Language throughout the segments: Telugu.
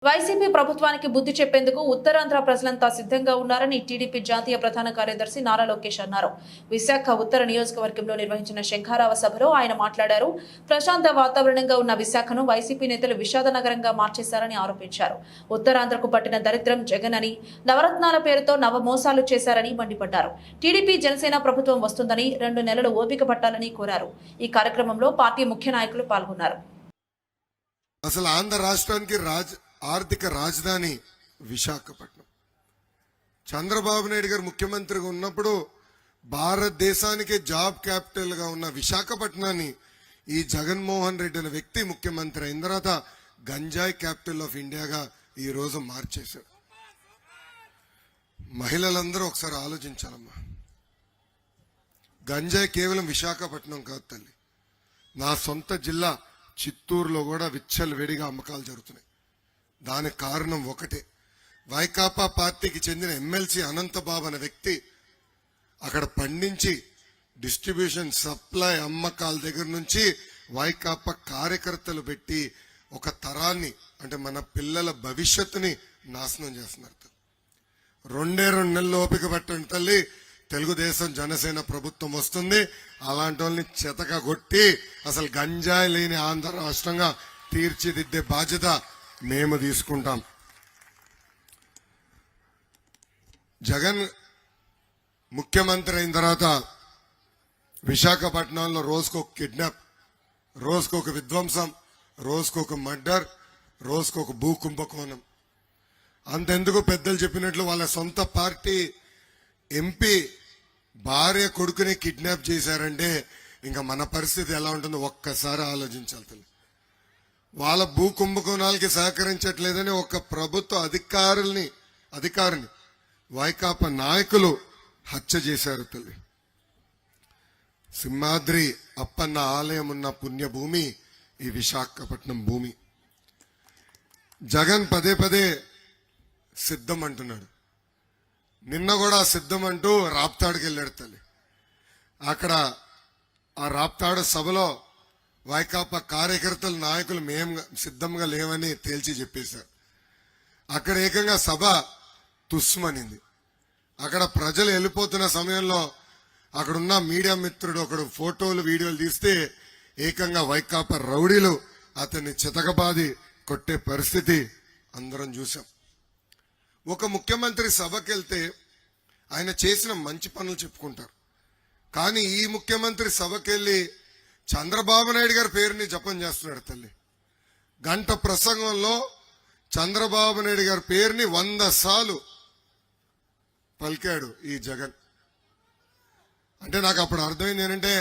వైసీపీ ప్రభుత్వానికి బుద్ధి చెప్పేందుకు ఉత్తరాంధ్ర ప్రజలంతా సిద్ధంగా ఉన్నారని టీడీపీ జాతీయ ప్రధాన కార్యదర్శి నారా లోకేష్ అన్నారు. విశాఖ ఉత్తర నియోజకవర్గంలో నిర్వహించిన శంఖారావ సభలో ఆయన మాట్లాడారు. ప్రశాంత వాతావరణంగా ఉన్న విశాఖను వైసీపీ నేతలు విషాద నగరంగా మార్చేశారని ఆరోపించారు. ఉత్తరాంధ్రకు పట్టిన దరిద్రం జగన్ అని, నవరత్నాల పేరుతో నవమోసాలు చేశారని మండిపడ్డారు. టీడీపీ జనసేన ప్రభుత్వం వస్తుందని 2 నెలలు ఓపిక పట్టాలని కోరారు. ఈ కార్యక్రమంలో పార్టీ ముఖ్య నాయకులు పాల్గొన్నారు. అసలు ఆంధ్ర రాష్ట్రానికి ఆర్థిక రాజధాని విశాఖపట్నం. చంద్రబాబు నాయుడు గారు ముఖ్యమంత్రిగా ఉన్నప్పుడు భారతదేశానికి జాబ్ క్యాపిటల్ గా ఉన్న విశాఖపట్నాన్ని ఈ జగన్మోహన్ రెడ్డి అనే వ్యక్తి ముఖ్యమంత్రి అయిన తర్వాత గంజాయి క్యాపిటల్ ఆఫ్ ఇండియాగా ఈ రోజు మార్చేశారు. మహిళలందరూ ఒకసారి ఆలోచించాలమ్మా. గంజాయి కేవలం విశాఖపట్నం కాదు తల్లి, నా సొంత జిల్లా చిత్తూరులో కూడా విచ్చలవిడిగా అమ్మకాలు జరుగుతున్నాయి. దానికి కారణం ఒకటే, వైకాపా పార్టీకి చెందిన ఎమ్మెల్సీ అనంతబాబు అనే వ్యక్తి అక్కడ పండించి డిస్ట్రిబ్యూషన్, సప్లై, అమ్మకాల దగ్గర నుంచి వైకాపా కార్యకర్తలు పెట్టి ఒక తరాన్ని, అంటే మన పిల్లల భవిష్యత్తుని నాశనం చేస్తున్నారు. 2 నెలలు ఓపిక పట్టండి తల్లి, తెలుగుదేశం జనసేన ప్రభుత్వం వస్తుంది. అలాంటి వాళ్ళని చెతక కొట్టి అసలు గంజాయి లేని ఆంధ్ర రాష్ట్రంగా తీర్చిదిద్దే బాధ్యత మేము తీసుకుంటాం. జగన్ ముఖ్యమంత్రి అయిన తర్వాత విశాఖపట్నంలో రోజుకొక కిడ్నాప్, రోజుకొక విధ్వంసం, రోజుకొక మర్డర్, రోజుకొక భూ కుంభకోణం. అంతెందుకు పెద్దలు చెప్పినట్లు వాళ్ళ సొంత పార్టీ ఎంపీ భార్య కొడుకుని కిడ్నాప్ చేశారంటే ఇంకా మన పరిస్థితి ఎలా ఉంటుందో ఒక్కసారి ఆలోచించాలి తల్లి. వాళ్ళ భూ కుంభకోణాలకి సహకరించట్లేదని ఒక ప్రభుత్వ అధికారిని వైకాపా నాయకులు హత్య చేశారు తల్లి. సింహాద్రి అప్పన్న ఆలయం ఉన్న పుణ్యభూమి ఈ విశాఖపట్నం భూమి. జగన్ పదే సిద్ధం అంటున్నాడు. నిన్న కూడా సిద్ధం అంటూ రాప్తాడుకి వెళ్ళాడు తల్లి. అక్కడ ఆ రాప్తాడు సభలో వైకాపా కార్యకర్తల నాయకులు మేము సిద్ధంగా లేవని తేల్చి చెప్పేశారు. అక్కడ ఏకంగా సభ తుస్మనింది. అక్కడ ప్రజలు వెళ్ళిపోతున్న సమయంలో అక్కడున్న మీడియా మిత్రుడు ఒకడు ఫోటోలు వీడియోలు తీస్తే ఏకంగా వైకాపా రౌడీలు అతన్ని చితకబాది కొట్టే పరిస్థితి అందరం చూసాం. ఒక ముఖ్యమంత్రి సభకి వెళ్తే ఆయన చేసిన మంచి పనులు చెప్పుకుంటారు. కానీ ఈ ముఖ్యమంత్రి సభకి వెళ్ళి చంద్రబాబు నాయుడు గారి పేరుని జపం చేస్తున్నాడు తల్లి. గంట ప్రసంగంలో చంద్రబాబు నాయుడు గారి పేరుని 100 సార్లు పలికాడు ఈ జగన్. అంటే నాకు అప్పుడు అర్థమైంది ఏంటంటే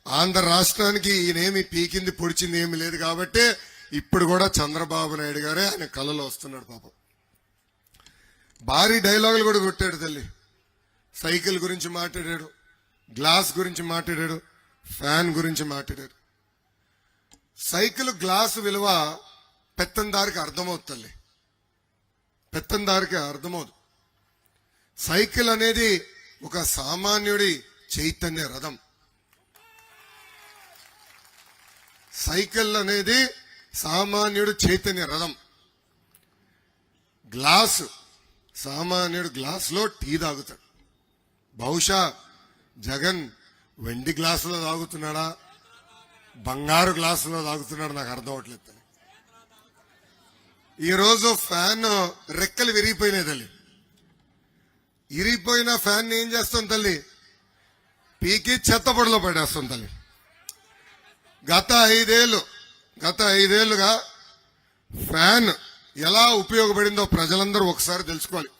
ఆంధ్ర రాష్ట్రానికి ఈయనేమి పీకింది పొడిచింది ఏమి లేదు కాబట్టి ఇప్పుడు కూడా చంద్రబాబు నాయుడు గారే ఆయన కళలో వస్తున్నాడు. పాపం భారీ డైలాగులు కూడా కొట్టాడు తల్లి. సైకిల్ గురించి మాట్లాడాడు, గ్లాస్ గురించి మాట్లాడాడు, ఫ్యాన్ గురించి మాట్లాడారు. సైకిల్ గ్లాసు విలువ పెత్తందారికి అర్థమవుతుంది తల్లి, పెత్తందారికి అర్థమవుతుంది. సైకిల్ అనేది ఒక సామాన్యుడి చైతన్య రథం. సైకిల్ అనేది సామాన్యుడు చైతన్య రథం. గ్లాసు, సామాన్యుడు గ్లాసులో టీ తాగుతాడు. బహుశా జగన్ వెండి గ్లాసులో తాగుతున్నాడా, బంగారు గ్లాసులో తాగుతున్నాడు నాకు అర్థం అవట్లేదు. ఈరోజు ఫ్యాన్ రెక్కలు విరిగిపోయినాయి తల్లి. ఇరిగిపోయిన ఫ్యాన్ ఏం చేస్తాం తల్లి, పీకి చెత్తపొడిలో పడేస్తాం తల్లి. గత 5 ఏళ్లుగా ఫ్యాన్ ఎలా ఉపయోగపడిందో ప్రజలందరూ ఒకసారి తెలుసుకోవాలి.